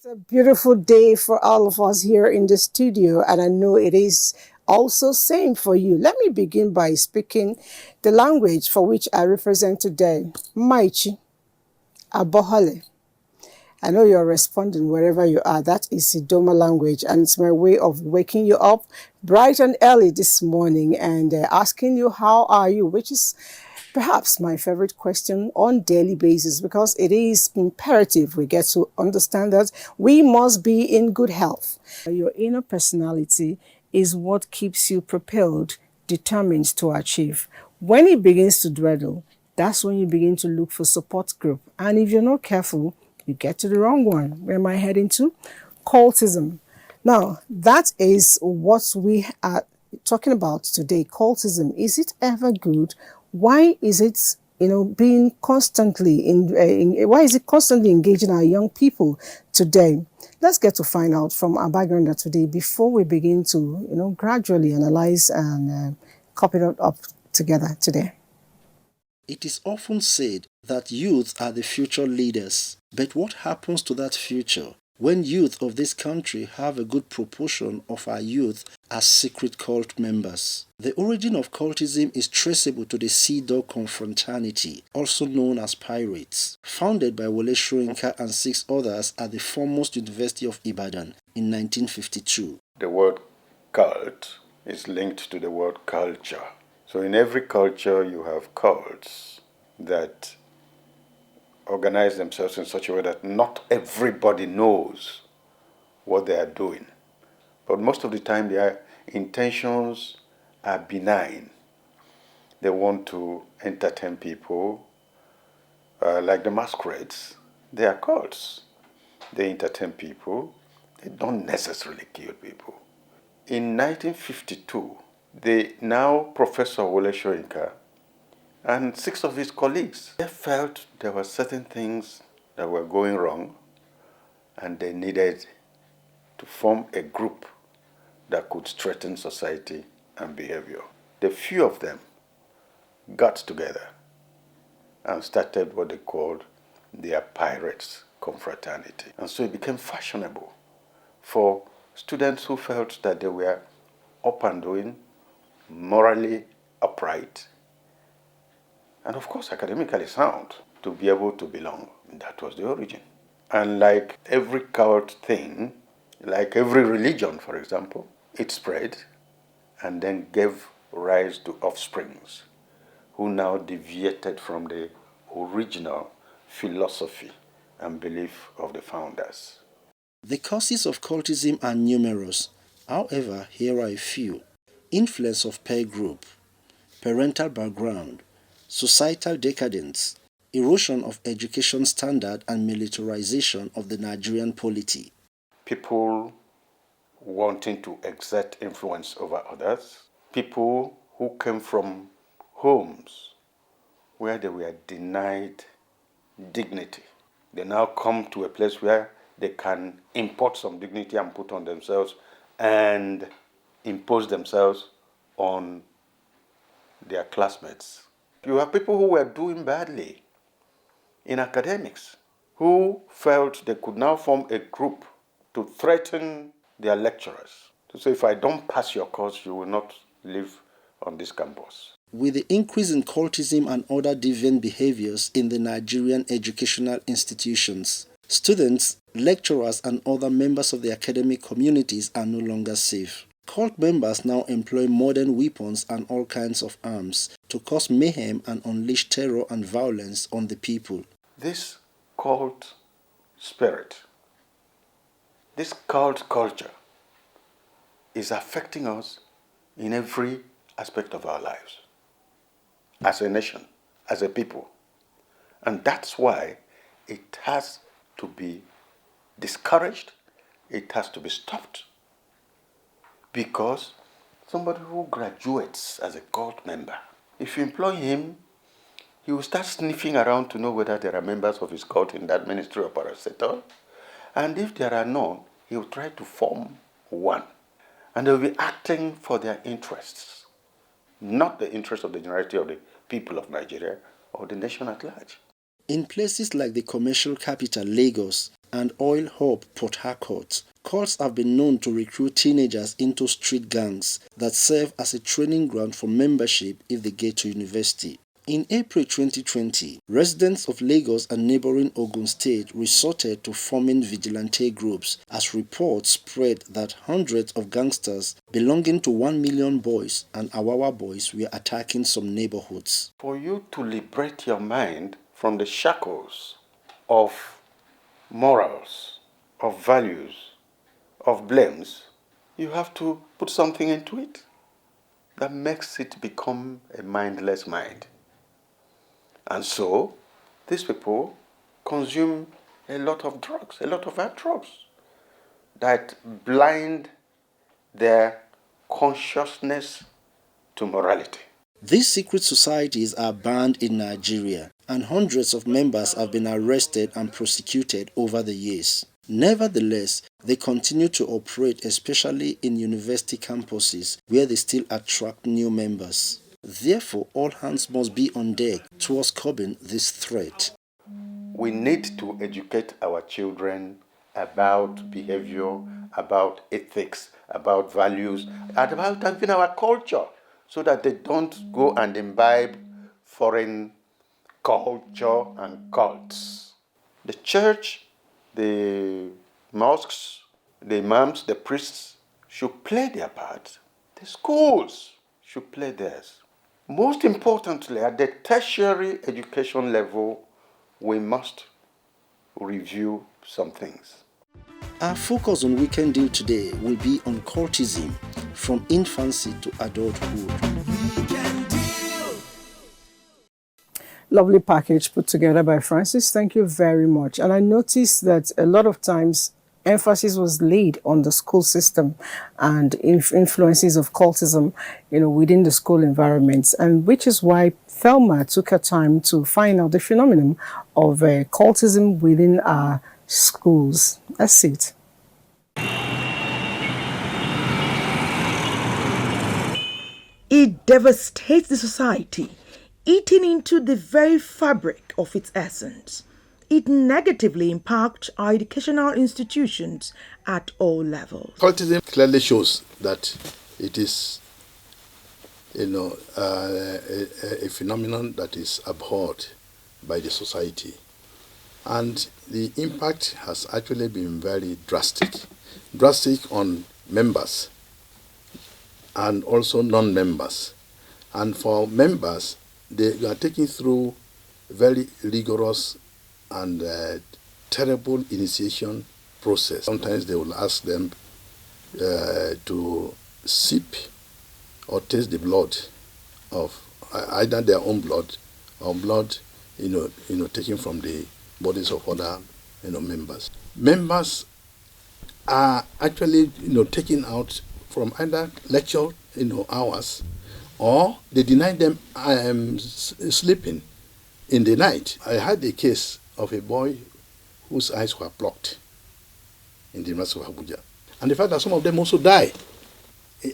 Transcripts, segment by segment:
A beautiful day for all of us here in the studio, and I know it is also same for you. Let me begin by speaking the language for which I represent today, Maichi, Abohole. I know you're responding wherever you are. That is Idoma language, and it's my way of waking you up bright and early this morning and asking you how are you, which is perhaps my favorite question on daily basis, because it is imperative we get to understand that we must be in good health. Your inner personality is what keeps you propelled, determined to achieve. When it begins to dwindle, that's when you begin to look for support group. And if you're not careful, you get to the wrong one. Where am I heading to? Cultism. Now, that is what we are talking about today. Cultism. Is it ever good? Why is it, being constantly why is it constantly engaging our young people today? Let's get to find out from our background today before we begin to, gradually analyze and copy it up together today. It is often said that youth are the future leaders. But what happens to that future when youth of this country have a good proportion of our youth as secret cult members? The origin of cultism is traceable to the Sea Dog confraternity, also known as pirates, founded by Wole Soyinka and 6 others at the foremost University of Ibadan in 1952. The word cult is linked to the word culture. So in every culture you have cults that organize themselves in such a way that not everybody knows what they are doing. But most of the time their intentions are benign. They want to entertain people, like the masquerades. They are cults. They entertain people. They don't necessarily kill people. In 1952, the now Professor Wole Soyinka and 6 of his colleagues, they felt there were certain things that were going wrong and they needed to form a group that could strengthen society and behavior. The few of them got together and started what they called their pirates confraternity. And so it became fashionable for students who felt that they were up and doing, morally upright, and of course academically sound, to be able to belong. That was the origin. And like every cult thing, like every religion, for example, it spread and then gave rise to offsprings who now deviated from the original philosophy and belief of the founders. The causes of cultism are numerous. However, here are a few. Influence of peer group, parental background, societal decadence, erosion of education standard and militarization of the Nigerian polity. People wanting to exert influence over others, people who came from homes where they were denied dignity. They now come to a place where they can import some dignity and put on themselves and impose themselves on their classmates. You have people who were doing badly in academics who felt they could now form a group to threaten their lecturers, to say, if I don't pass your course, you will not live on this campus. With the increase in cultism and other deviant behaviors in the Nigerian educational institutions, students, lecturers, and other members of the academic communities are no longer safe. Cult members now employ modern weapons and all kinds of arms to cause mayhem and unleash terror and violence on the people. This cult spirit This cult culture is affecting us in every aspect of our lives, as a nation, as a people. And that's why it has to be discouraged, it has to be stopped. Because somebody who graduates as a cult member, if you employ him, he will start sniffing around to know whether there are members of his cult in that ministry or parastatal. And if there are none, he will try to form one. And they will be acting for their interests, not the interests of the generality of the people of Nigeria or the nation at large. In places like the commercial capital Lagos and oil hub Port Harcourt, cults have been known to recruit teenagers into street gangs that serve as a training ground for membership if they get to university. In April 2020, residents of Lagos and neighboring Ogun State resorted to forming vigilante groups as reports spread that hundreds of gangsters belonging to 1 Million Boys and Awawa Boys were attacking some neighborhoods. For you to liberate your mind from the shackles of morals, of values, of blames, you have to put something into it that makes it become a mindless mind. And so, these people consume a lot of drugs, a lot of hard drugs that blind their consciousness to morality. These secret societies are banned in Nigeria, and hundreds of members have been arrested and prosecuted over the years. Nevertheless, they continue to operate, especially in university campuses where they still attract new members. Therefore, all hands must be on deck towards curbing this threat. We need to educate our children about behavior, about ethics, about values, and about even our culture, so that they don't go and imbibe foreign culture and cults. The church, the mosques, the imams, the priests should play their part. The schools should play theirs. Most importantly, at the tertiary education level, we must review some things. Our focus on Weekend Deal today will be on cultism from infancy to adulthood. Lovely package put together by Francis. Thank you very much. And I noticed that a lot of times emphasis was laid on the school system and influences of cultism, within the school environments, and which is why Thelma took her time to find out the phenomenon of cultism within our schools. That's it. It devastates the society, eating into the very fabric of its essence. It negatively impacts our educational institutions at all levels. Cultism clearly shows that it is, a phenomenon that is abhorred by the society. And the impact has actually been very drastic on members and also non-members. And for members, they are taken through very rigorous and terrible initiation process. Sometimes they will ask them to sip or taste the blood of either their own blood or blood, taken from the bodies of other, members. Members are actually, taken out from either lecture, hours, or they deny them sleeping in the night. I had a case of a boy whose eyes were blocked in the University of Abuja. And the fact that some of them also die,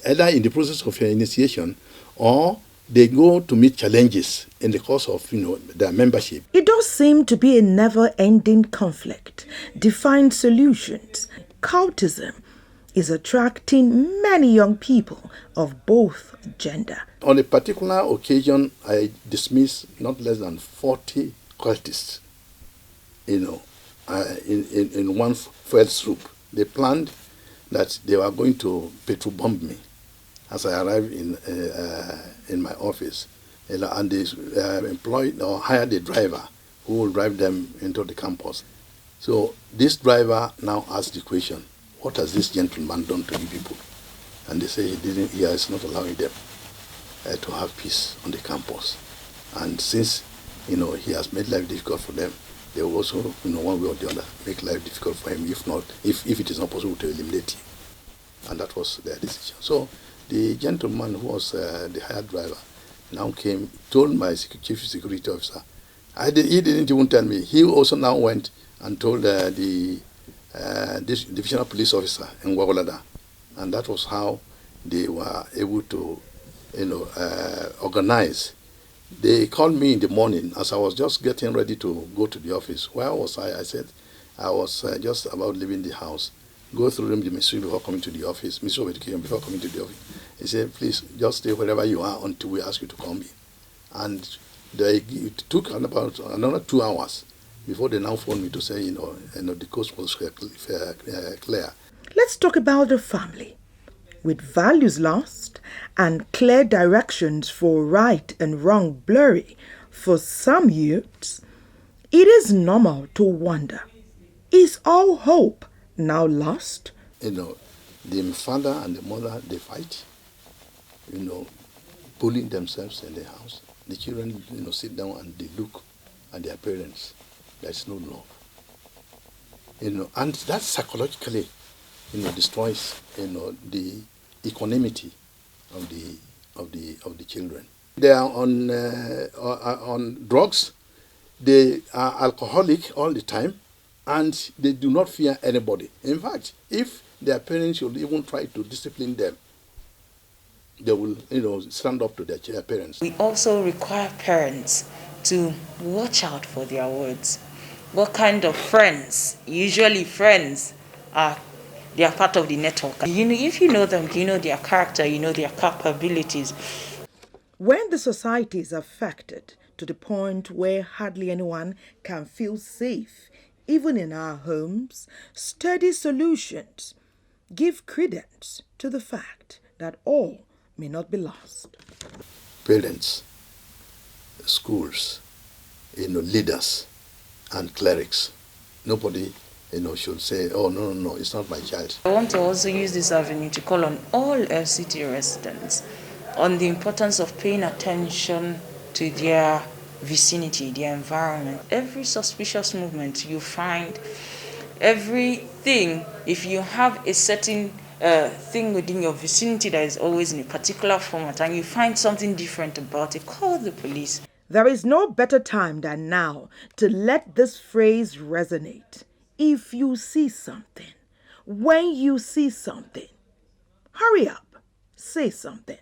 either in the process of initiation or they go to meet challenges in the course of their membership. It does seem to be a never-ending conflict. Define solutions. Cultism is attracting many young people of both gender. On a particular occasion, I dismissed not less than 40 cultists, in one fell swoop. They planned that they were going to petrol bomb me as I arrived in my office, and they employed or hired a driver who will drive them into the campus. So this driver now asked the question, what has this gentleman done to you people? And they say he is not allowing them to have peace on the campus. And since, he has made life difficult for them, they will also, one way or the other, make life difficult for him, if it is not possible to eliminate him. And that was their decision. So the gentleman who was the hired driver now came, told my chief security officer. He didn't even tell me. He also now went and told the divisional police officer in Wawalada. And that was how they were able to, organize. They called me in the morning as I was just getting ready to go to the office. Where was I? I said I was just about leaving the house. Go through the ministry before coming to the office, Ministry of Education before coming to the office. He said, please just stay wherever you are until we ask you to come in. And it took about another 2 hours before they now phoned me to say, the coast was clear. Let's talk about the family. With values lost and clear directions for right and wrong blurry for some youths, it is normal to wonder, is all hope now lost? The father and the mother, they fight, bullying themselves in the house. The children, sit down and they look at their parents. There's no love. And that psychologically, destroys, the equanimity of the children. They are on drugs. They are alcoholic all the time, and they do not fear anybody. In fact, if their parents should even try to discipline them, they will, stand up to their parents. We also require parents to watch out for their words. What kind of friends? Usually friends they are part of the network. If you know them, you know their character, you know their capabilities. When the society is affected to the point where hardly anyone can feel safe, even in our homes, study solutions give credence to the fact that all may not be lost. Parents, schools, leaders, and clerics. Nobody, should say, oh, no, it's not my child. I want to also use this avenue to call on all FCT residents on the importance of paying attention to their vicinity, their environment. Every suspicious movement you find, everything, if you have a certain thing within your vicinity that is always in a particular format and you find something different about it, call the police. There is no better time than now to let this phrase resonate. If you see something, when you see something, hurry up, say something.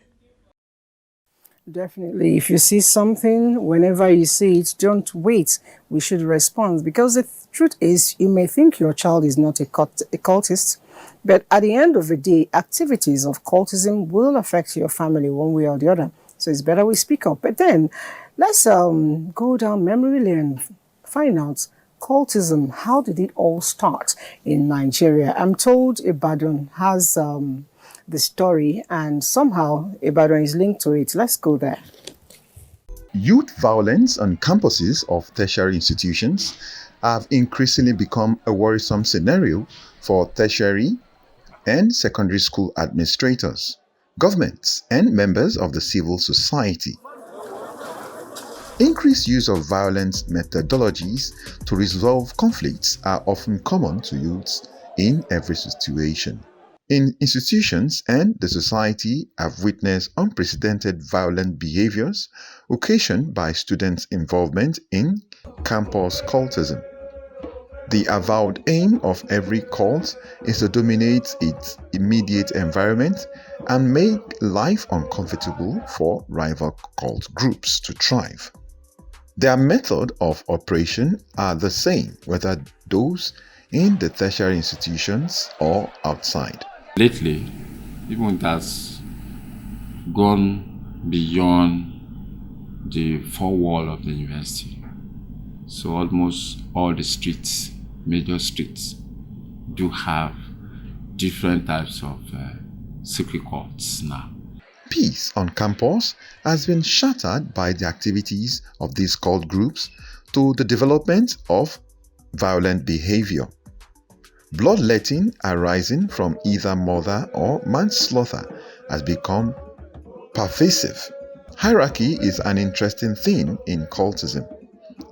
Definitely. If you see something, whenever you see it, don't wait. We should respond, because the truth is, you may think your child is not a cultist, but at the end of the day, activities of cultism will affect your family one way or the other. So it's better we speak up. But then, let's go down memory lane and find out cultism. How did it all start in Nigeria? I'm told Ibadan has the story, and somehow Ibadan is linked to it. Let's go there. Youth violence on campuses of tertiary institutions have increasingly become a worrisome scenario for tertiary and secondary school administrators, governments, and members of the civil society. Increased use of violent methodologies to resolve conflicts are often common to youths in every situation. Institutions and the society have witnessed unprecedented violent behaviors occasioned by students' involvement in campus cultism. The avowed aim of every cult is to dominate its immediate environment and make life uncomfortable for rival cult groups to thrive. Their method of operation are the same, whether those in the tertiary institutions or outside. Lately, even that's gone beyond the four walls of the university. So almost all the streets, major streets, do have different types of secret cults now. Peace on campus has been shattered by the activities of these cult groups to the development of violent behavior. Bloodletting arising from either murder or manslaughter has become pervasive. Hierarchy is an interesting thing in cultism.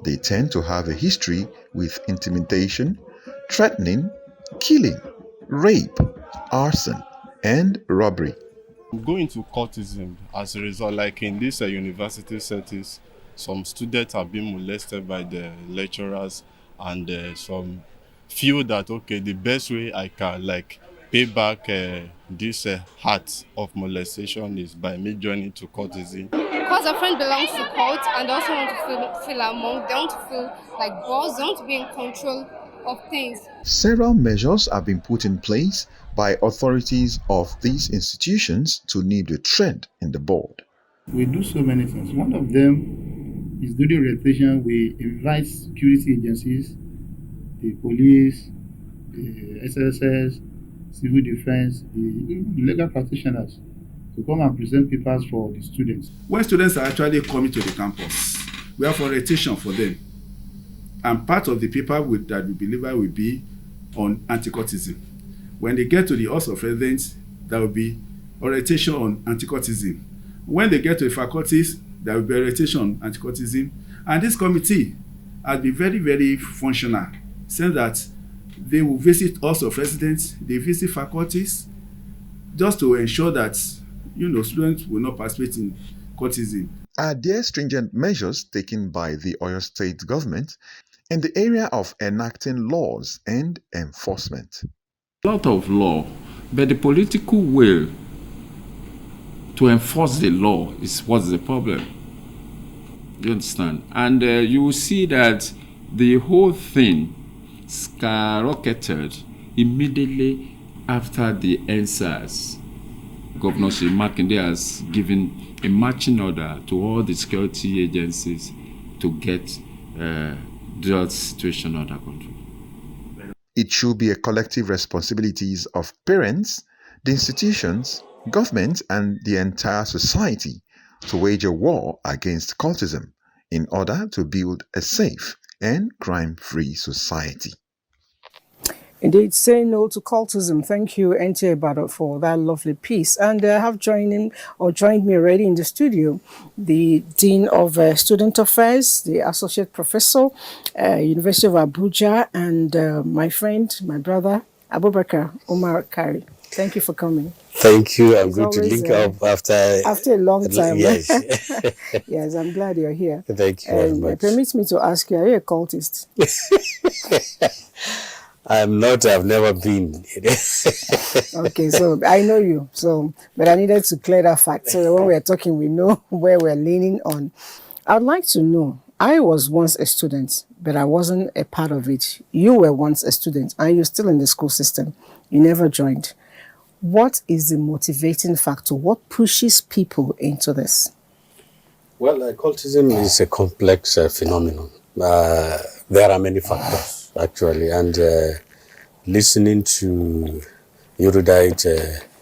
They tend to have a history with intimidation, threatening, killing, rape, arson, and robbery. Go into cultism as a result, like in these university settings, some students have been molested by the lecturers, and some feel that, okay, the best way I can like pay back this heart of molestation is by me joining to cultism. Because a friend belongs to cult and also want to feel among, they want to feel like boss, they want to be in control of things. Several measures have been put in place by authorities of these institutions to nip the trend in the board. We do so many things. One of them is during rotation, we invite security agencies, the police, the SSS, civil defense, the legal practitioners to come and present papers for the students. When students are actually coming to the campus, we have orientation for them. And part of the paper that we deliver will be on anti-cultism. When they get to the House of Residence, there will be orientation on anti-cultism. When they get to the faculties, there will be orientation on anti-cultism. And this committee has been very, very functional, saying that they will visit House of Residence, they visit faculties, just to ensure that, students will not participate in cultism. Are there stringent measures taken by the Oyo State government in the area of enacting laws and enforcement? A lot of law, but the political will to enforce the law is what's the problem. You understand? And you will see that the whole thing skyrocketed immediately after the NSAS. Governor Makinde has given a marching order to all the security agencies to get that situation under control. It should be a collective responsibility of parents, the institutions, government, and the entire society to wage a war against cultism in order to build a safe and crime-free society. Indeed, say no to cultism. Thank you, NTA Programme, for that lovely piece. And I have joined me already in the studio, the Dean of Student Affairs, the Associate Professor, University of Abuja, and my friend, my brother, Abubakar Umar Kari. Thank you for coming. Thank you. I'm going to link up after a long time. Yes. Yes, I'm glad you're here. Thank you very much. Permit me to ask you, are you a cultist? I'm not. I've never been. Okay, so I know you. But I needed to clear that fact. So when we're talking, we know where we're leaning on. I'd like to know, I was once a student, but I wasn't a part of it. You were once a student, and you're still in the school system. You never joined. What is the motivating factor? What pushes people into this? Well, cultism is a complex phenomenon. There are many factors, actually, and listening to erudite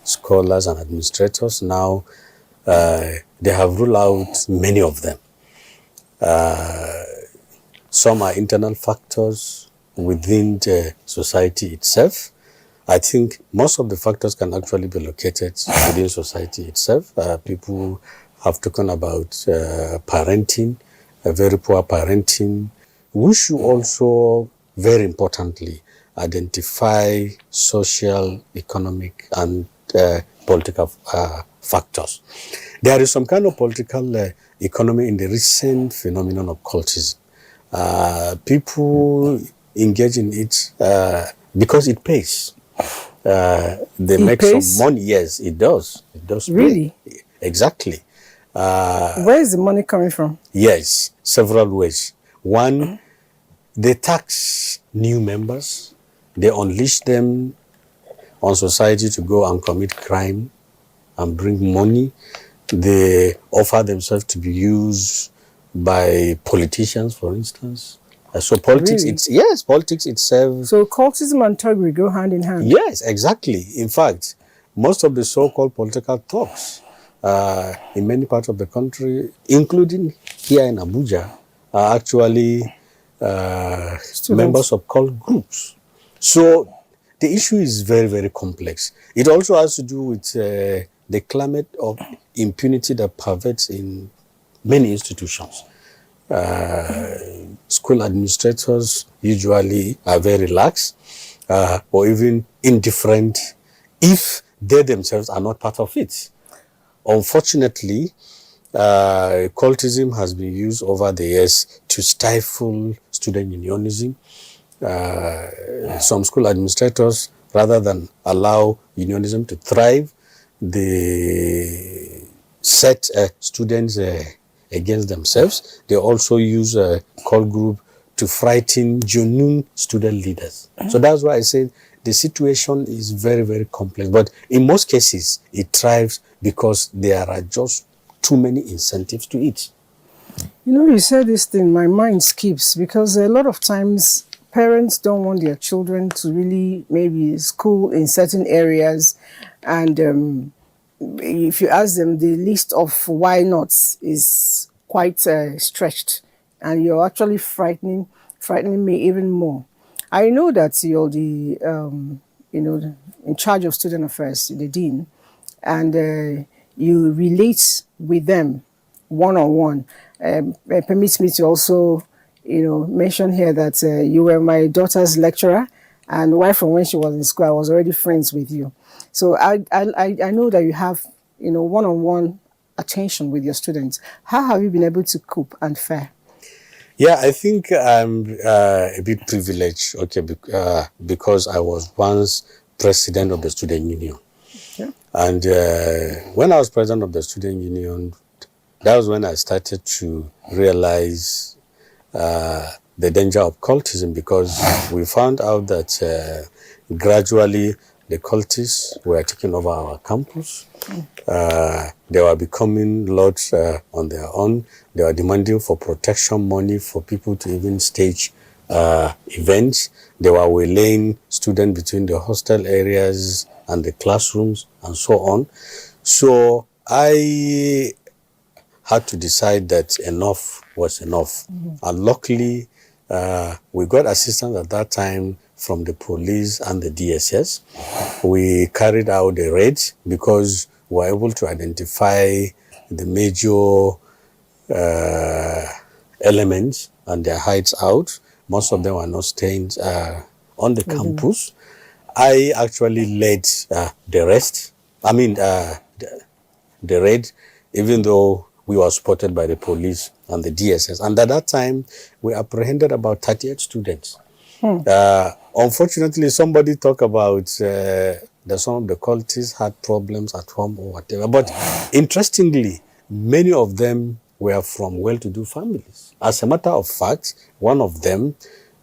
scholars and administrators now, they have ruled out many of them. Some are internal factors within the society itself. I think most of the factors can actually be located within society itself. People have talked about parenting, very poor parenting. We should also, very importantly, identify social, economic, and political factors. There is some kind of political economy in the recent phenomenon of cultism. People engage in it because it pays. They make pays? Some money. Yes, it does. It does. Really? Pay. Exactly. Where is the money coming from? Yes, several ways. One, they tax new members. They unleash them on society to go and commit crime and bring money. They offer themselves to be used by politicians, for instance. So politics, really? Politics itself. So cultism and thuggery go hand in hand. Yes, exactly. In fact, most of the so-called political talks in many parts of the country, including here in Abuja, are actually members of cult groups. So the issue is very, very complex. It also has to do with the climate of impunity that pervades in many institutions. School administrators usually are very lax or even indifferent if they themselves are not part of it. Unfortunately, cultism has been used over the years to stifle student unionism. Some school administrators, rather than allow unionism to thrive, they set students against themselves. They also use a call group to frighten genuine student leaders. So that's why I say the situation is very, very complex. But in most cases, it thrives because there are just too many incentives to it. You know, you said this thing, my mind skips, because a lot of times parents don't want their children to really maybe school in certain areas, and if you ask them, the list of why nots is quite stretched, and you're actually frightening me even more. I know that you're the in charge of student affairs, the dean, and you relate with them one-on-one. It permits me to also, mention here that you were my daughter's lecturer, and right from when she was in school, I was already friends with you. So I know that you have, one-on-one attention with your students. How have you been able to cope and fare? Yeah, I think I'm a bit privileged, because I was once president of the student union. Yeah. And when I was president of the student union, that was when I started to realize the danger of cultism, because we found out that gradually the cultists were taking over our campus. They were becoming lords on their own. They were demanding for protection money for people to even stage events. They were waylaying students between the hostel areas and the classrooms and so on. So I had to decide that enough was enough. And luckily, we got assistance at that time from the police and the DSS. We carried out the raids because we were able to identify the major elements and their hides out. Most of them were not staying on the campus. I actually led the rest. The raid, even though we were supported by the police and the DSS. And at that time, we apprehended about 38 students. Unfortunately, somebody talked about that some of the cultists had problems at home or whatever. But interestingly, many of them were from well-to-do families. As a matter of fact, one of them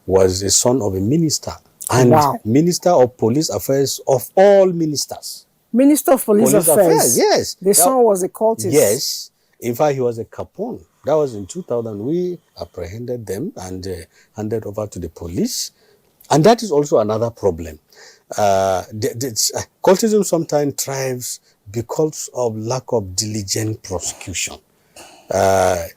was a son of a minister and Minister of Police Affairs of all ministers. Minister of Police Affairs? Yes. The son was a cultist? Yes. In fact, he was a Capone. That was in 2000. We apprehended them and handed over to the police. And that is also another problem. Cultism sometimes thrives because of lack of diligent prosecution.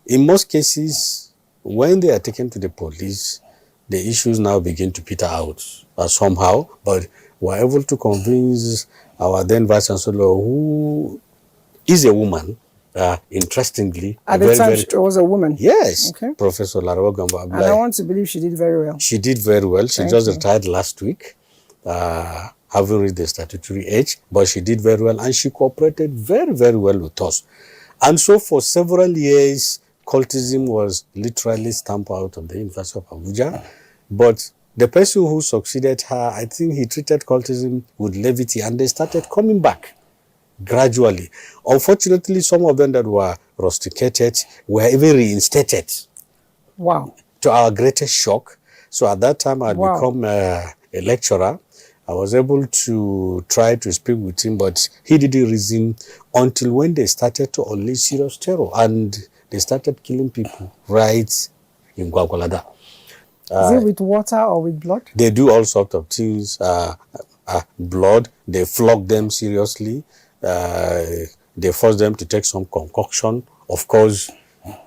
In most cases, when they are taken to the police, the issues now begin to peter out somehow. But we're able to convince our then Vice Chancellor, who is a woman, interestingly. At the time, she was a woman? Yes. Okay. Professor Larawa Gamba. And I want to believe she did very well. She did very well. She just retired last week, having reached the statutory age, but she did very well and she cooperated very, very well with us. And so for several years, cultism was literally stamped out of the University of Abuja. But the person who succeeded her, I think he treated cultism with levity and they started coming back gradually. Unfortunately, some of them that were rusticated were even reinstated. Wow. To our greatest shock. So at that time, I had become a lecturer. I was able to try to speak with him, but he didn't reason until when they started to unleash serious terror and they started killing people right in Gwagwalada. Is it with water or with blood? They do all sorts of things. Blood, they flog them seriously. They force them to take some concoction. Of course,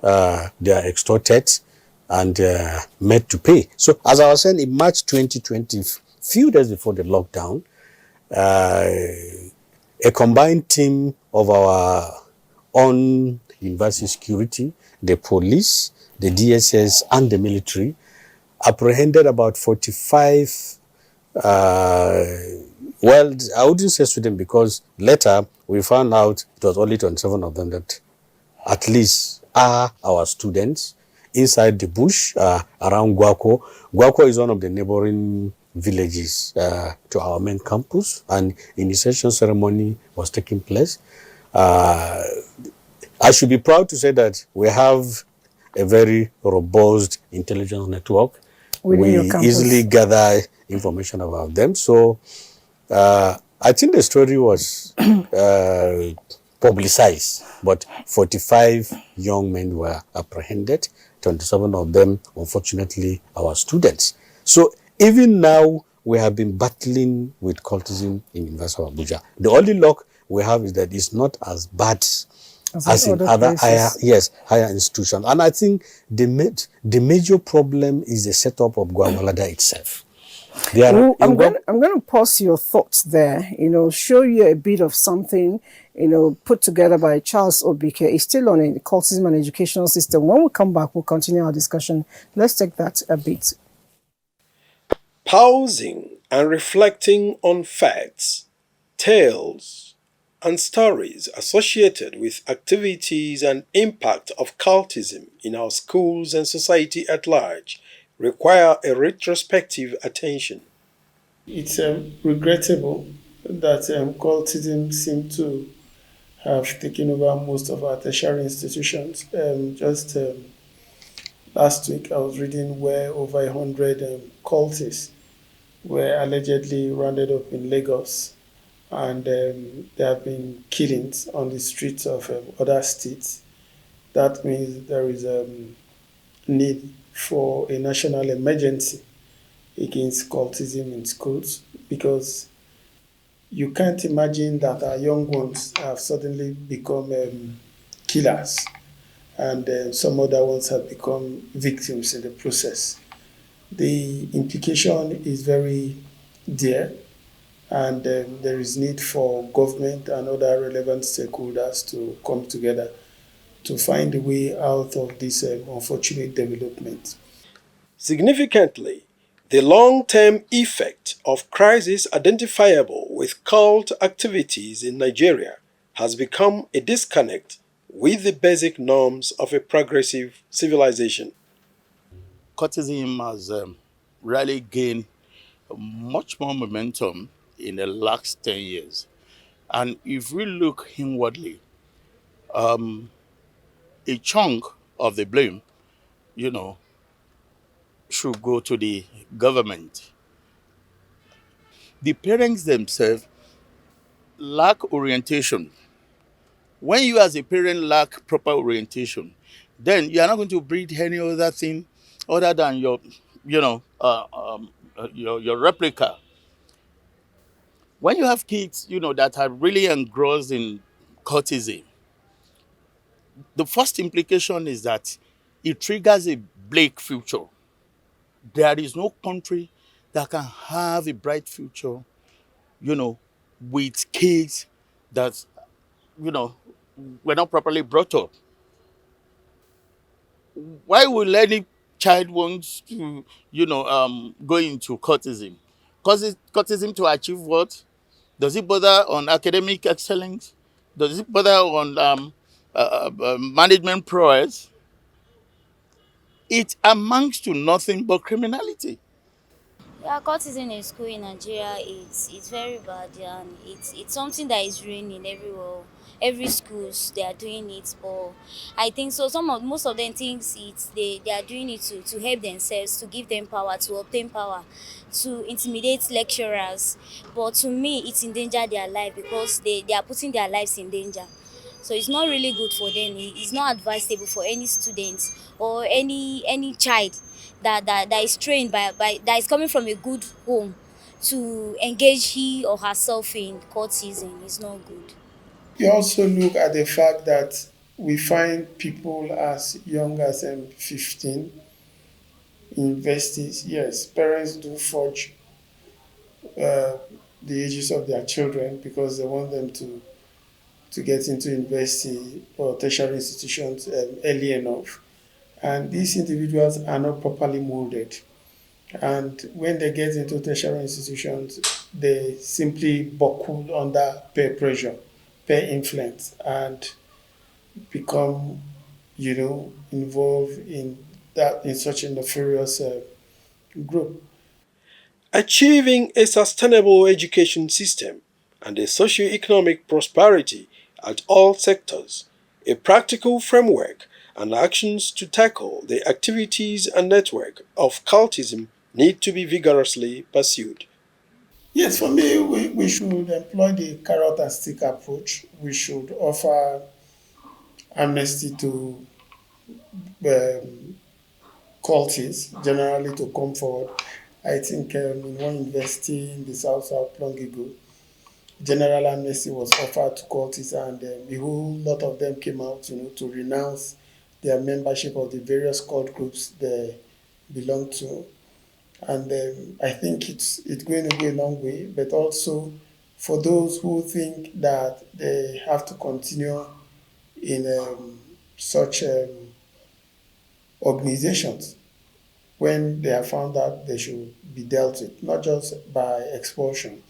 they are extorted and made to pay. So as I was saying, in March 2024, few days before the lockdown, a combined team of our own university security, the police, the DSS, and the military apprehended about 45, well, I wouldn't say students, because later we found out it was only 27 of them that at least are our students inside the bush around Guaco. Guaco is one of the neighboring villages to our main campus, and initiation ceremony was taking place. I should be proud to say that we have a very robust intelligence network. Within your campus. Easily gather information about them. So I think the story was publicized, but 45 young men were apprehended, 27 of them, unfortunately, our students. So even now, we have been battling with cultism in University of Abuja. The only luck we have is that it's not as bad as in other higher institutions. And I think the major problem is the setup of Gwagwalada itself. I'm going to pause your thoughts there, show you a bit of something, put together by Charles Obike. It's still on the cultism and educational system. When we come back, we'll continue our discussion. Let's take that a bit. Pausing and reflecting on facts, tales, and stories associated with activities and impact of cultism in our schools and society at large require a retrospective attention. It's regrettable that cultism seems to have taken over most of our tertiary institutions. Last week, I was reading where over 100 cultists were allegedly rounded up in Lagos, and there have been killings on the streets of other states. That means there is a need for a national emergency against cultism in schools, because you can't imagine that our young ones have suddenly become killers, and some other ones have become victims in the process. The implication is very dear, and there is need for government and other relevant stakeholders to come together to find a way out of this unfortunate development. Significantly, the long-term effect of crises identifiable with cult activities in Nigeria has become a disconnect with the basic norms of a progressive civilization. Cultism has really gained much more momentum in the last 10 years. And if we look inwardly, a chunk of the blame, should go to the government. The parents themselves lack orientation. When you as a parent lack proper orientation, then you are not going to breed any other thing other than your replica. When you have kids, that are really engrossed in cultism, the first implication is that it triggers a bleak future. There is no country that can have a bright future, with kids that, were not properly brought up. Why will any child want to, go into cultism? Cultism to achieve what? Does it bother on academic excellence? Does it bother on management prowess? It amounts to nothing but criminality. Yeah, cultism in school in Nigeria it's very bad, and it's something that is raining everywhere. Every schools they are doing it, but I think so. Most of them thinks they are doing it to help themselves, to give them power, to obtain power, to intimidate lecturers. But to me, it endanger their life, because they are putting their lives in danger. So it's not really good for them. It's not advisable for any student or any child that is trained by that is coming from a good home to engage he or herself in courtesan. Is not good. You also look at the fact that we find people as young as 15 in universities. Yes, parents do forge the ages of their children because they want them to get into university or tertiary institutions early enough. And these individuals are not properly molded. And when they get into tertiary institutions, they simply buckle under peer pressure, peer influence, and become, involved in such a nefarious group. Achieving a sustainable education system and a socio-economic prosperity at all sectors, a practical framework and actions to tackle the activities and network of cultism need to be vigorously pursued. Yes, for me, we should employ the carrot and stick approach. We should offer amnesty to um, cultists generally to come forward. I think in one university in the South long ago, general amnesty was offered to cultists, and a whole lot of them came out, to renounce their membership of the various cult groups they belong to. And I think it's going to go a long way, but also for those who think that they have to continue in such organizations, when they are found out, they should be dealt with, not just by expulsion,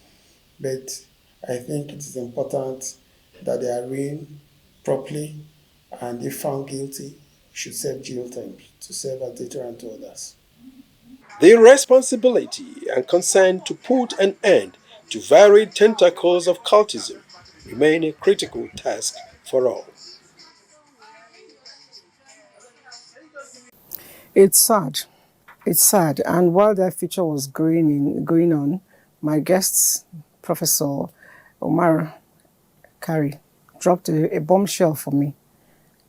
but I think it is important that they are arraigned properly, and if found guilty, should serve jail time to serve as deterrent to others. The responsibility and concern to put an end to varied tentacles of cultism remain a critical task for all. It's sad. It's sad. And while that feature was going on, my guest, Professor Omar Kari, dropped a bombshell for me.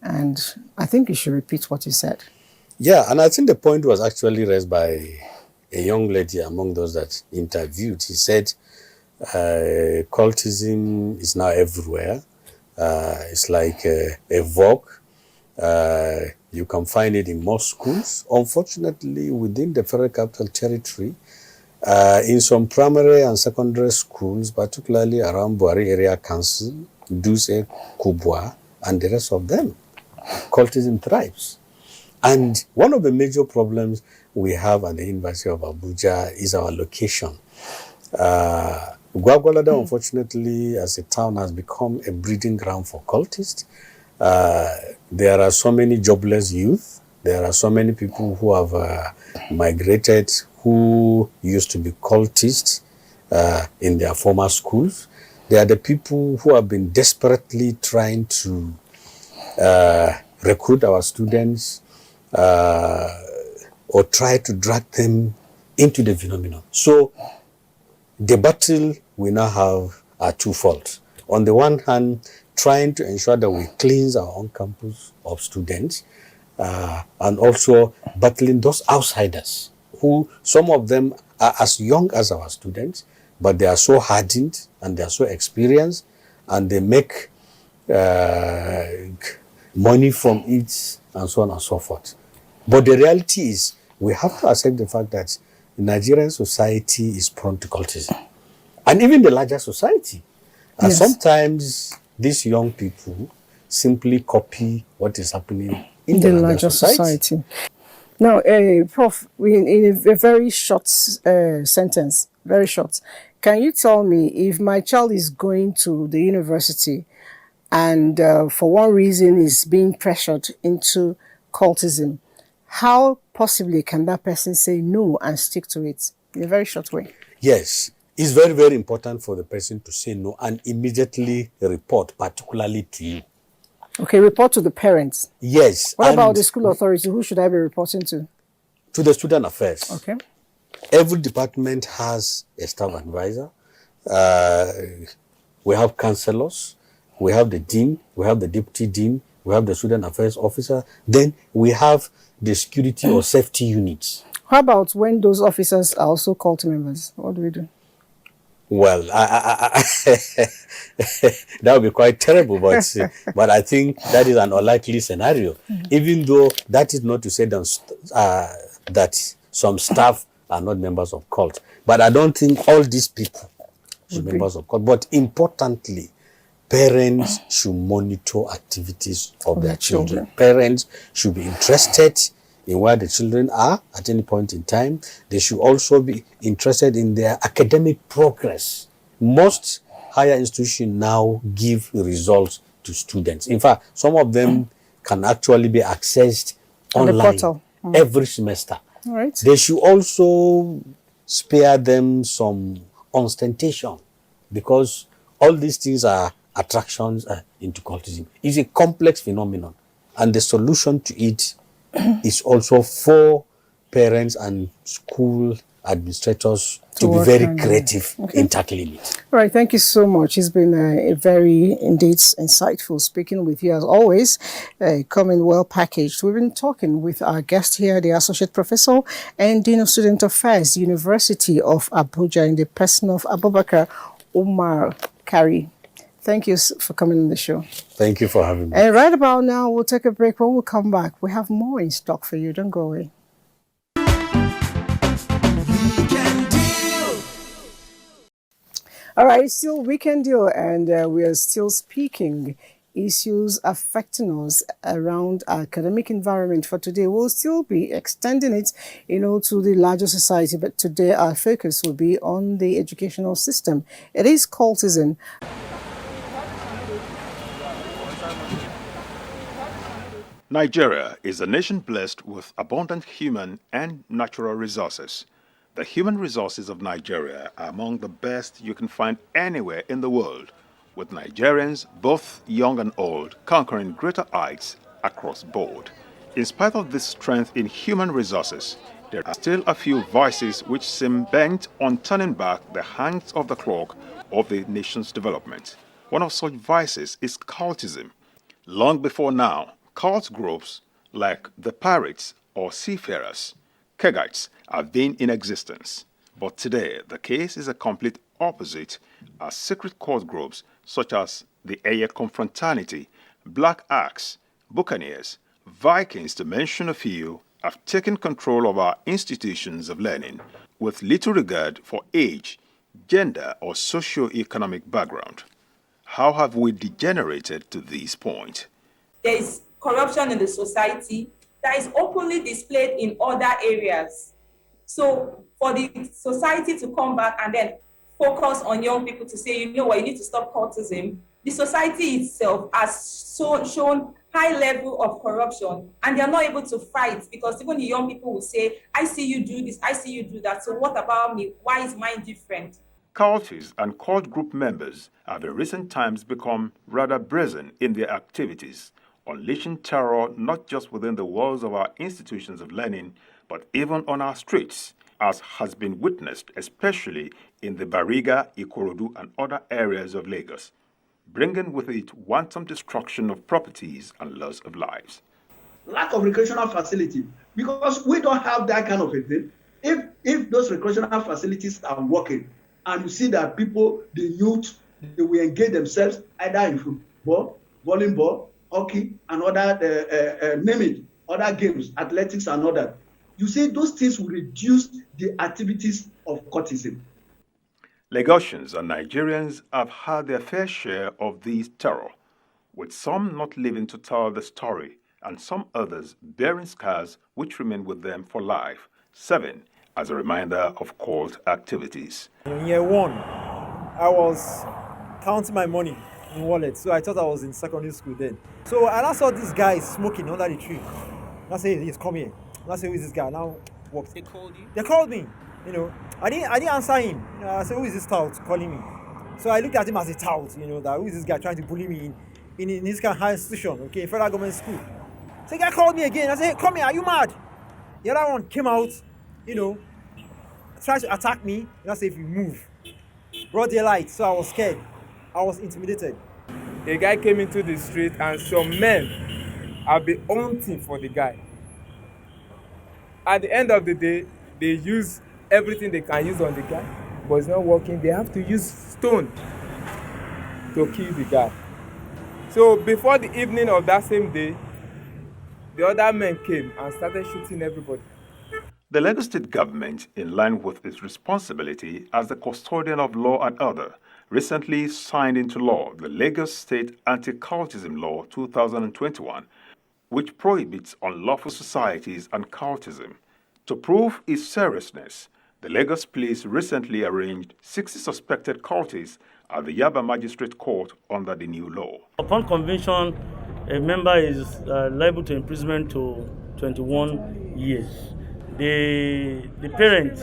And I think you should repeat what you said. Yeah, and I think the point was actually raised by a young lady among those that interviewed. He said cultism is now everywhere. It's like a vogue. You can find it in most schools. Unfortunately, within the Federal Capital Territory, in some primary and secondary schools, particularly around Buhari Area Council, Duse, Kubwa, and the rest of them, cultism thrives. And one of the major problems we have at the University of Abuja is our location. Gwagwalada, unfortunately, as a town, has become a breeding ground for cultists. There are so many jobless youth. There are so many people who have migrated, who used to be cultists in their former schools. They are the people who have been desperately trying to recruit our students or try to drag them into the phenomenon. So the battle we now have are twofold. On the one hand, trying to ensure that we cleanse our own campus of students, and also battling those outsiders who, some of them are as young as our students, but they are so hardened and they are so experienced, and they make money from it, and so on and so forth. But the reality is, we have to accept the fact that Nigerian society is prone to cultism, and even the larger society. And Yes. sometimes these young people simply copy what is happening in the larger society. Now, Prof, in a very short sentence, very short, can you tell me if my child is going to the university and for one reason is being pressured into cultism, how possibly can that person say no and stick to it in a very short way? Yes, it's very, very important for the person to say no and immediately report, particularly to you. Okay, report to the parents. Yes. What and about the school authority? Who should I be reporting to? to the student affairs. Okay. Every department has a staff advisor. We have counselors. We have the dean. We have the deputy dean. We have the student affairs officer. Then we have the security or safety units. How about when those officers are also cult members? What do we do? Well, that would be quite terrible, but I think that is an unlikely scenario. Even though that is not to say that some staff are not members of cult. But I don't think all these people should be members of cult. But importantly, parents should monitor activities of their children. Parents should be interested in where the children are at any point in time. They should also be interested in their academic progress. Most higher institutions now give results to students. In fact, some of them can actually be accessed online every semester. All right. They should also spare them some ostentation, because all these things are attractions into cultism. It's a complex phenomenon, and the solution to it is also for parents and school administrators to be very creative in tackling it. All right, thank you so much. It's been a very, indeed, insightful speaking with you as always, coming well packaged. We've been talking with our guest here, the Associate Professor and Dean of Student Affairs, University of Abuja, in the person of Abubakar Umar Kari. Thank you for coming on the show. Thank you for having me. And right about now, we'll take a break. When we come back, we have more in stock for you. Don't go away. All right, still Weekend Deal, and we are still speaking issues affecting us around our academic environment for today. We'll still be extending it, to the larger society, but today our focus will be on the educational system. It is cultism. Nigeria is a nation blessed with abundant human and natural resources. The human resources of Nigeria are among the best you can find anywhere in the world, with Nigerians, both young and old, conquering greater heights across board. In spite of this strength in human resources, there are still a few voices which seem bent on turning back the hands of the clock of the nation's development. One of such voices is cultism. Long before now, cult groups like the pirates or seafarers, Kegites, have been in existence. But today, the case is a complete opposite, as secret cult groups such as the Aye Confraternity, Black Axe, Buccaneers, Vikings, to mention a few, have taken control of our institutions of learning with little regard for age, gender, or socio-economic background. How have we degenerated to this point? There is corruption in the society that is openly displayed in other areas. So for the society to come back and then focus on young people to say, you need to stop cultism, the society itself has shown high level of corruption, and they're not able to fight, because even the young people will say, I see you do this, I see you do that, so what about me? Why is mine different? Cultists and cult group members have in recent times become rather brazen in their activities, unleashing terror not just within the walls of our institutions of learning, but even on our streets, as has been witnessed especially in the Bariga, Ikorodu, and other areas of Lagos, bringing with it wanton destruction of properties and loss of lives. Lack of recreational facility, because we don't have that kind of a thing. If those recreational facilities are working, and you see that people, the youth, they will engage themselves either in football, volleyball, hockey, and other, name it, other games, athletics and other. You see, those things will reduce the activities of cultism. Lagosians and Nigerians have had their fair share of these terror, with some not living to tell the story, and some others bearing scars which remain with them for life, serving as a reminder of cult activities. In year one, I was counting my money in wallet, so I thought I was in secondary school then. So I saw this guy smoking under the tree. I said, "He's come here." I said, "Who is this guy?" Now walked. They called you? They called me. I didn't answer him. I said, "Who is this tout calling me?" So I looked at him as a tout. That who is this guy trying to bully me in this kind of high institution? Okay, federal government school. So the guy called me again. I said, "Hey, come here. Are you mad?" The other one came out. Tried to attack me. And I said, "If you move," brought the light. So I was scared. I was intimidated. A guy came into the street and some men have been hunting for the guy. At the end of the day, they use everything they can use on the guy, but it's not working. They have to use stone to kill the guy. So before the evening of that same day, the other men came and started shooting everybody. The Lagos State government, in line with its responsibility as the custodian of law and order, recently signed into law the Lagos State Anti-Cultism Law 2021, which prohibits unlawful societies and cultism. To prove its seriousness, the Lagos police recently arraigned 60 suspected cultists at the Yaba Magistrate Court under the new law. Upon conviction, a member is liable to imprisonment to 21 years. The parents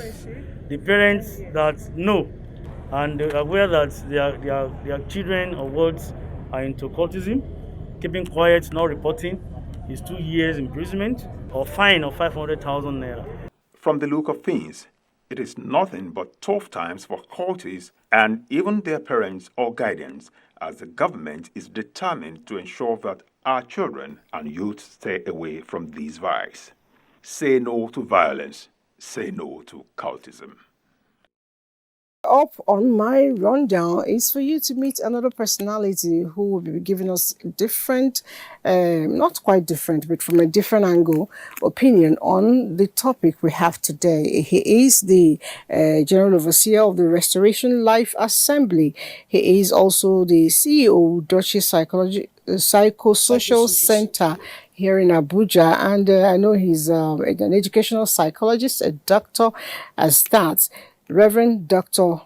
that know and are aware that their children or wards are into cultism, keeping quiet, not reporting, is 2 years imprisonment or fine of 500,000 naira. From the look of things, it is nothing but tough times for cultists and even their parents or guardians, as the government is determined to ensure that our children and youth stay away from these vices. Say no to violence. Say no to cultism. Up on my rundown is for you to meet another personality who will be giving us different, not quite different, but from a different angle, opinion on the topic we have today. He is the General Overseer of the Restoration Life Assembly. He is also the CEO of Udochi Psychosocial Center here in Abuja, and I know he's an educational psychologist, a doctor as that. Reverend Dr.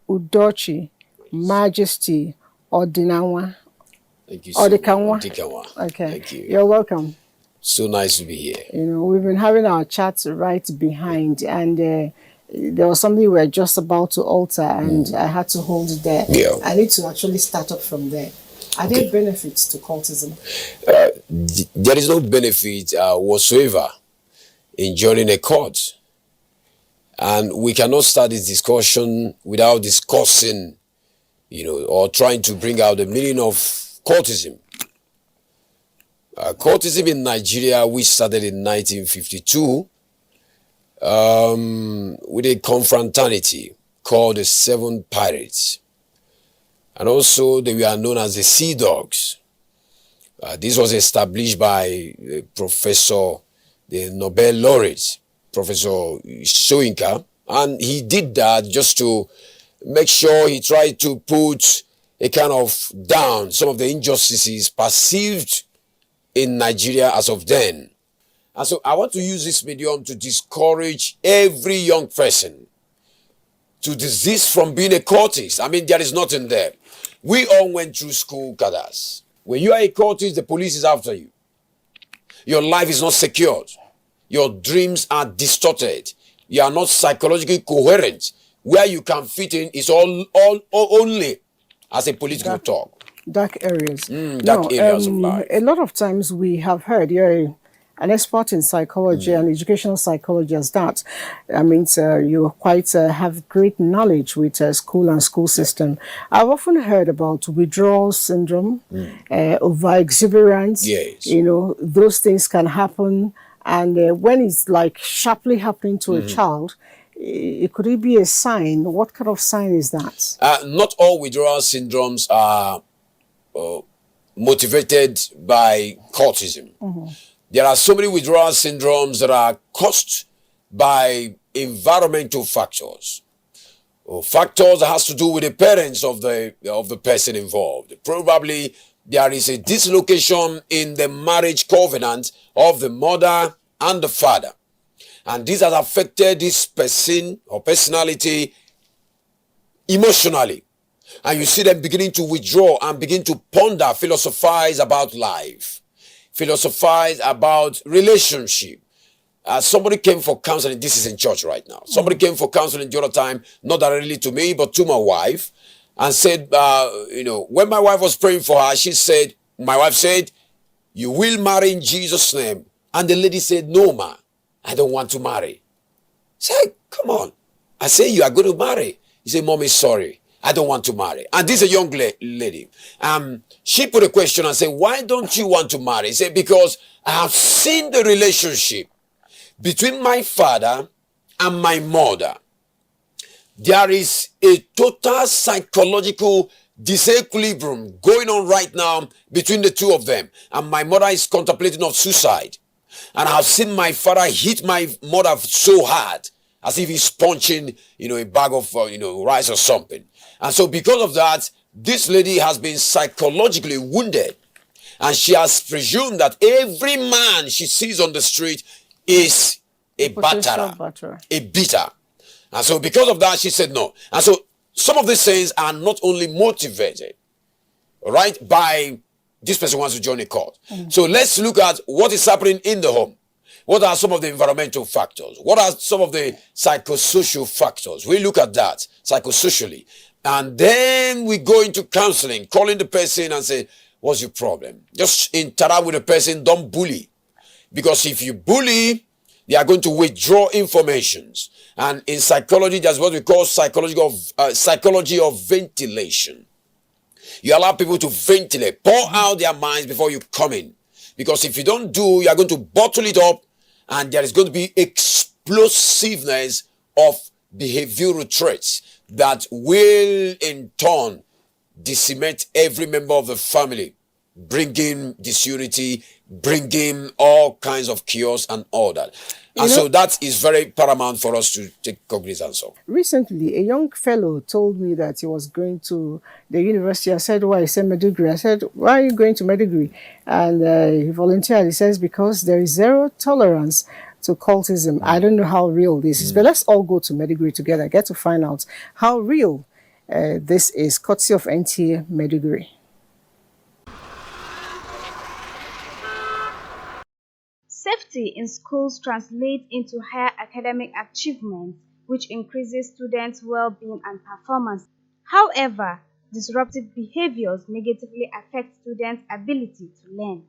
Udochi Majesty Odinawa. Thank you, Odikawa. Okay. Thank you. You're welcome. So nice to be here. You know, we've been having our chat right behind, and there was something we were just about to alter, and I had to hold it there. Yeah. I need to actually start up from there. Are there benefits to cultism? There is no benefit whatsoever in joining a cult. And we cannot start this discussion without discussing, or trying to bring out the meaning of cultism. Cultism in Nigeria, which started in 1952, with a confraternity called the Seven Pirates. And also they were known as the Sea Dogs. This was established by Professor, the Nobel laureate, Professor Soyinka, and he did that just to make sure he tried to put a kind of down some of the injustices perceived in Nigeria as of then. And so I want to use this medium to discourage every young person to desist from being a cultist. I mean, there is nothing there. We all went through school cadres. When you are a cultist, the police is after you. Your life is not secured. Your dreams are distorted. You are not psychologically coherent. Where you can fit in is all only as a political talk. Dark areas. Dark areas of life. A lot of times we have heard, you're an expert in psychology and educational psychology as that. I mean, you quite have great knowledge with school and school system. I've often heard about withdrawal syndrome, overexuberance. Yes. Those things can happen. And when it's like sharply happening to a child, could it be a sign? What kind of sign is that? Not all withdrawal syndromes are motivated by cultism. There are so many withdrawal syndromes that are caused by environmental factors. Factors that has to do with the parents of the person involved. Probably there is a dislocation in the marriage covenant of the mother and the father. And this has affected this person or personality emotionally. And you see them beginning to withdraw and begin to ponder, philosophize about life, philosophize about relationship. Somebody came for counseling. This is in church right now. Somebody came for counseling the other time, not directly to me, but to my wife, and said, when my wife was praying for her, my wife said, "You will marry in Jesus' name." And the lady said, "No, ma, I don't want to marry." I said, "Come on." I said, "You are going to marry." He said, "Mommy, sorry, I don't want to marry." And this is a young lady. She put a question and said, "Why don't you want to marry?" He said, "Because I have seen the relationship between my father and my mother. There is a total psychological disequilibrium going on right now between the two of them. And my mother is contemplating of suicide. And I've seen my father hit my mother so hard, as if he's punching, a bag of, rice or something. And so because of that, this lady has been psychologically wounded. And she has presumed that every man she sees on the street is a batterer, a beater. And so because of that, she said no. And so some of these things are not only motivated, right, by this person wants to join a cult. So let's look at what is happening in the home. What are some of the environmental factors? What are some of the psychosocial factors? We look at that psychosocially. And then we go into counseling, calling the person and say, what's your problem? Just interact with the person, don't bully. Because if you bully, they are going to withdraw information. And in psychology, that's what we call psychology of ventilation. You allow people to ventilate, pour out their minds before you come in. Because if you don't do, you are going to bottle it up, and there is going to be explosiveness of behavioral traits that will in turn decimate every member of the family, bringing disunity, bringing all kinds of chaos and all that. And so that is very paramount for us to take cognizance of. Recently, a young fellow told me that he was going to the university. I said, why? He said, Maiduguri. I said, why are you going to Maiduguri? And he volunteered. He says, because there is zero tolerance to cultism. I don't know how real this is, but let's all go to Maiduguri together, get to find out how real this is, courtesy of NTA Maiduguri. Safety in schools translates into higher academic achievements, which increases students' well-being and performance. However, disruptive behaviors negatively affect students' ability to learn.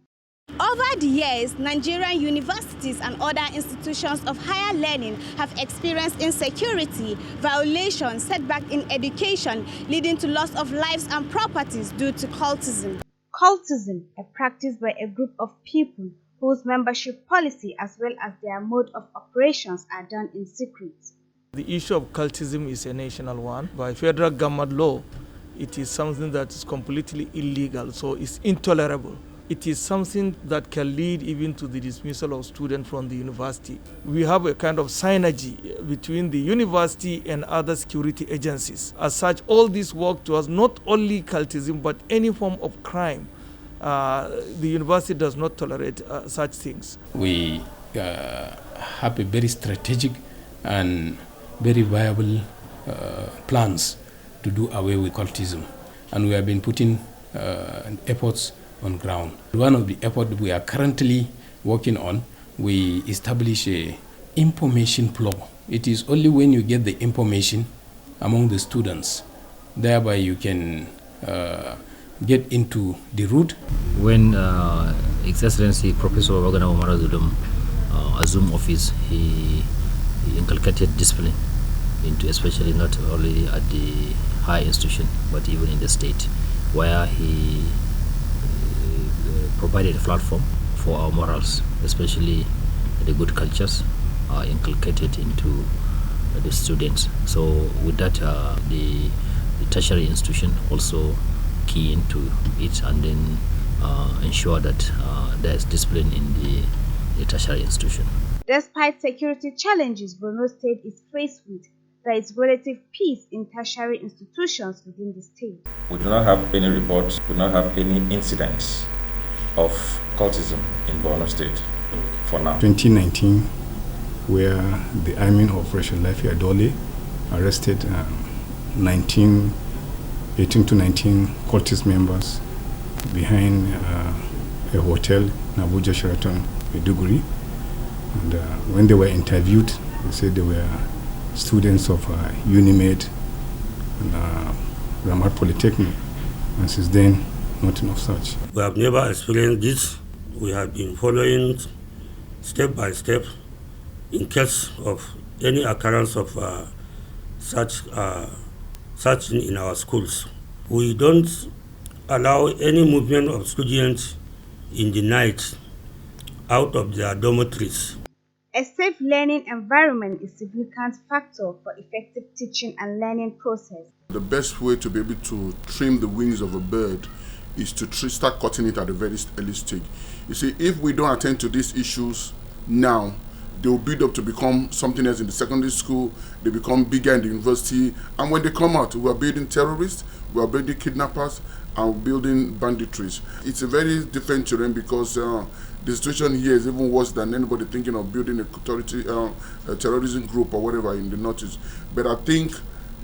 Over the years, Nigerian universities and other institutions of higher learning have experienced insecurity, violations, setback in education, leading to loss of lives and properties due to cultism. Cultism, a practice by a group of people whose membership policy as well as their mode of operations are done in secret. The issue of cultism is a national one. By federal government law, it is something that is completely illegal, so it's intolerable. It is something that can lead even to the dismissal of students from the university. We have a kind of synergy between the university and other security agencies. As such, all this work towards not only cultism, but any form of crime. The university does not tolerate such things. We have a very strategic and very viable plans to do away with cultism, and we have been putting efforts on ground. One of the efforts we are currently working on, we establish a information flow. It is only when you get the information among the students, thereby you can get into the root. When His Excellency Professor Wagana Omar Zulum assumed office, he inculcated discipline into, especially not only at the higher institution, but even in the state, where he provided a platform for our morals, especially the good cultures are inculcated into the students. So with that, the tertiary institution also key into it, and then ensure that there's discipline in the tertiary institution. Despite security challenges Borno State is faced with, there is relative peace in tertiary institutions within the state. We do not have any reports, we do not have any incidents of cultism in Borno State for now. 2019, where the army of Operation Lafia Dole arrested 18 to 19 cultist members behind a hotel in Abuja, Sheraton, Maiduguri. And when they were interviewed, they said they were students of Unimed and Ramat Polytechnic. And since then, nothing of such. We have never experienced this. We have been following step by step in case of any occurrence of such in our schools. We don't allow any movement of students in the night out of their dormitories. A safe learning environment is a significant factor for effective teaching and learning process. The best way to be able to trim the wings of a bird is to start cutting it at a very early stage. You see, if we don't attend to these issues now, they will build up to become something else in the secondary school, they become bigger in the university, and when they come out, we are building terrorists, we are building kidnappers, and we're building banditries. It's a very different terrain because the situation here is even worse than anybody thinking of building a terrorism group or whatever in the Northeast. But I think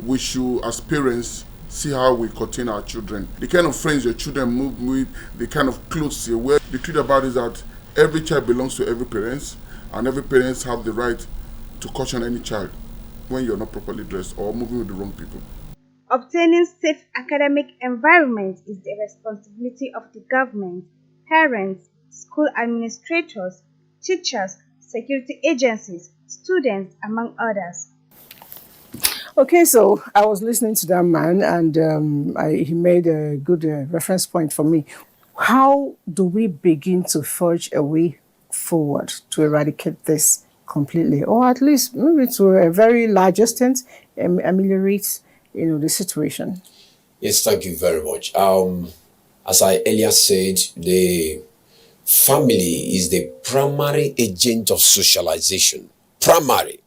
we should, as parents, see how we contain our children. The kind of friends your children move with, the kind of clothes they wear. The truth about it is that every child belongs to every parent, and every parents have the right to caution any child when you're not properly dressed or moving with the wrong people. Obtaining safe academic environment is the responsibility of the government, parents, school administrators, teachers, security agencies, students, among others. Okay, so I was listening to that man, and he made a good reference point for me. How do we begin to forge a way forward to eradicate this completely, or at least maybe to a very large extent ameliorate, the situation? Yes, thank you very much. As I earlier said, the family is the primary agent of socialization. Primary.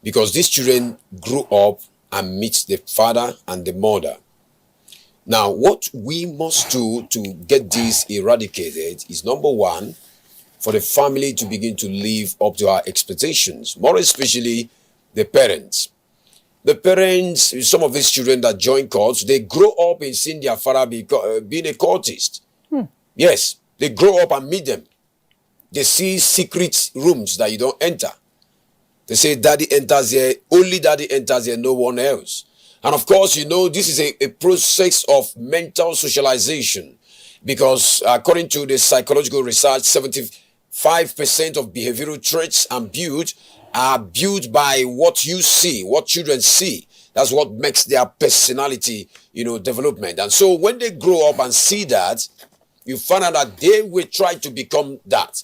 Because these children grew up and meet the father and the mother. Now, what we must do to get this eradicated is, number one, for the family to begin to live up to our expectations, more especially the parents. The parents, some of these children that join cults, they grow up in seeing their father being a cultist. Yes, they grow up and meet them. They see secret rooms that you don't enter. They say daddy enters here, only daddy enters here, no one else. And of course, this is a process of mental socialization, because according to the psychological research, 75% of behavioral traits are built by what you see, what children see. That's what makes their personality, development. And so when they grow up and see that, you find out that they will try to become that.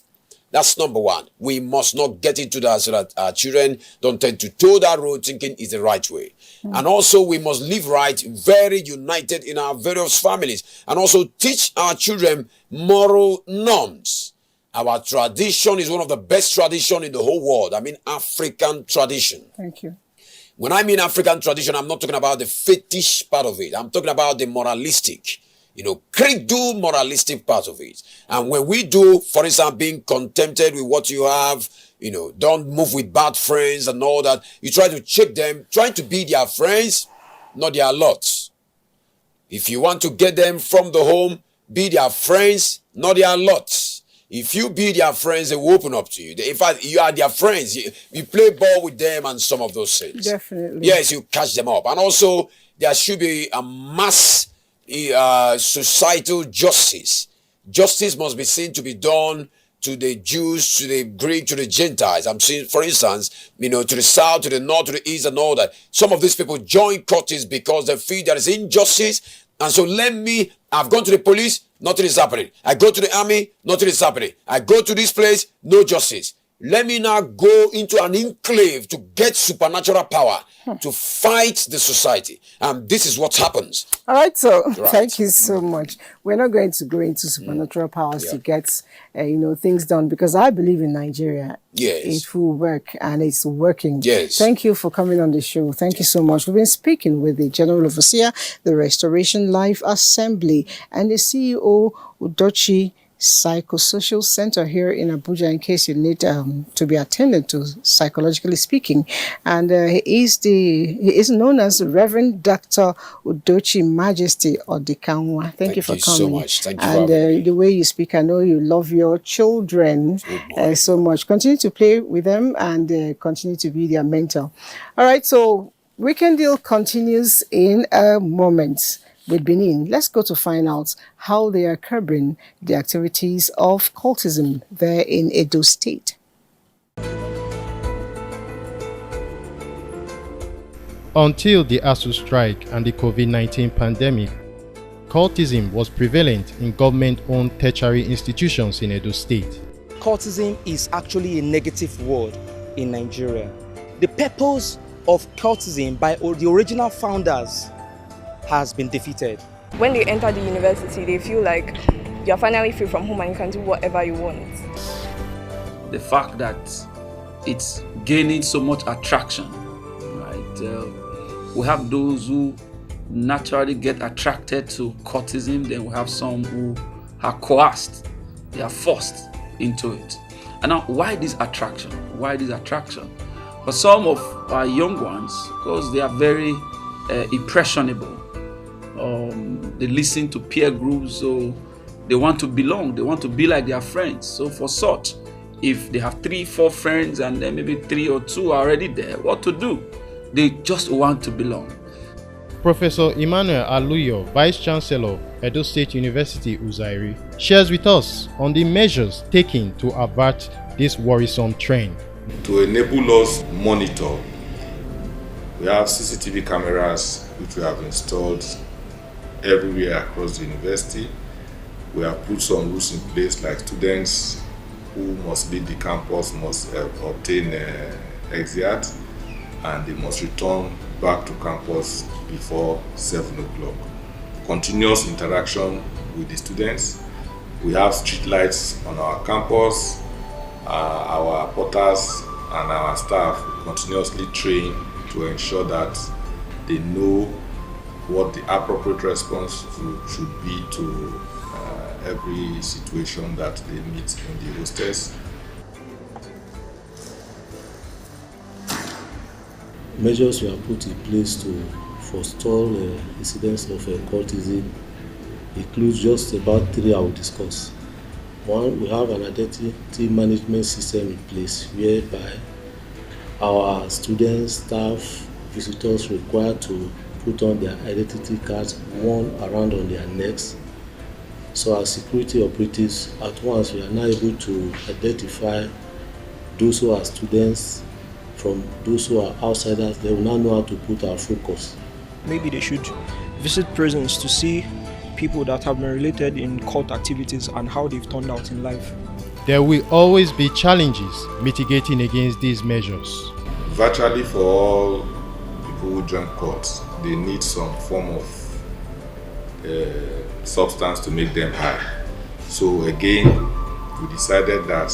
That's number one. We must not get into that so that our children don't tend to toe that road thinking it's the right way. And also we must live right, very united in our various families, and also teach our children moral norms. Our tradition is one of the best traditions in the whole world. I mean African tradition. Thank you. When I mean African tradition, I'm not talking about the fetish part of it. I'm talking about the moralistic, do moralistic part of it. And when we do, for instance, being contented with what you have, don't move with bad friends and all that. You try to check them, trying to be their friends, not their lots. If you want to get them from the home, be their friends, not their lots. If you be their friends, they will open up to you. In fact, you are their friends. You play ball with them and some of those things. Definitely. Yes, you catch them up. And also, there should be a mass societal justice. Justice must be seen to be done to the Jews, to the Greek, to the Gentiles. I'm saying, for instance, to the south, to the north, to the east, and all that. Some of these people join cultists because they feel there is injustice. And so I've gone to the police, nothing is happening. I go to the army, nothing is happening. I go to this place, no justice. Let me now go into an enclave to get supernatural power to fight the society. And this is what happens. All right, so thank you so much. We're not going to go into supernatural powers to get, things done, because I believe in Nigeria. Yes. It will work, and it's working. Yes. Thank you for coming on the show. Thank you so much. We've been speaking with the General Overseer, the Restoration Life Assembly, and the CEO, Udochi Psychosocial Center here in Abuja, in case you need to be attended to, psychologically speaking. And he is known as Reverend Dr. Udochi Majesty Odikanwa. Thank you for coming. So much. Thank you. And the way you speak, I know you love your children so much. Continue to play with them and continue to be their mentor. All right, so Weekend Deal continues in a moment. With Benin, let's go to find out how they are curbing the activities of cultism there in Edo State. Until the ASU strike and the COVID-19 pandemic, cultism was prevalent in government-owned tertiary institutions in Edo State. Cultism is actually a negative word in Nigeria. The purpose of cultism by the original founders has been defeated. When they enter the university, they feel like you're finally free from home and you can do whatever you want. The fact that it's gaining so much attraction, right? We have those who naturally get attracted to courtism, then we have some who are coerced, they are forced into it. And now, why this attraction? Why this attraction? For some of our young ones, because they are very impressionable, they listen to peer groups, so they want to belong, they want to be like their friends. So for such, if they have 3-4 friends and then maybe 3 or 2 are already there, what to do? They just want to belong. Professor Emmanuel Aluyo, Vice Chancellor, Edo State University, Uzairi, shares with us on the measures taken to avert this worrisome trend. To enable us monitor, we have CCTV cameras which we have installed everywhere across the university. We have put some rules in place, like students who must leave the campus must obtain exit, and they must return back to campus before 7 o'clock. Continuous interaction with the students. We have street lights on our campus. Our porters and our staff continuously train to ensure that they know what the appropriate response should be to every situation that they meet in the hostels. Measures were put in place to forestall incidents of cultism includes just about 3 I will discuss. One, we have an identity management system in place whereby our students, staff, visitors required to put on their identity cards, one around on their necks. So as security operatives, at once we are now able to identify those who are students from those who are outsiders. They will now know how to put our focus. Maybe they should visit prisons to see people that have been related in cult activities and how they've turned out in life. There will always be challenges mitigating against these measures. Virtually for all people who join cults, they need some form of substance to make them high. So again, we decided that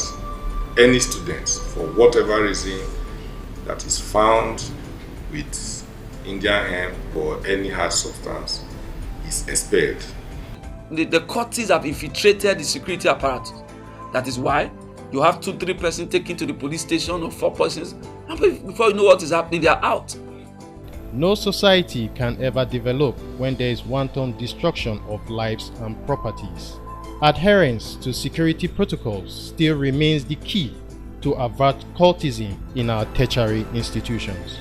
any student, for whatever reason, that is found with Indian hemp or any hard substance is expelled. The cultists have infiltrated the security apparatus. That is why you have 2-3 persons taken to the police station, or 4 persons, and before you know what is happening, they are out. No society can ever develop when there is wanton destruction of lives and properties. Adherence to security protocols still remains the key to avert cultism in our tertiary institutions.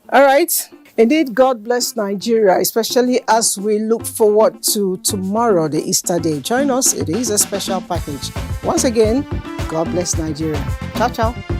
All right. Indeed, God bless Nigeria, especially as we look forward to tomorrow, the Easter Day. Join us. It is a special package. Once again, God bless Nigeria. Ciao, ciao.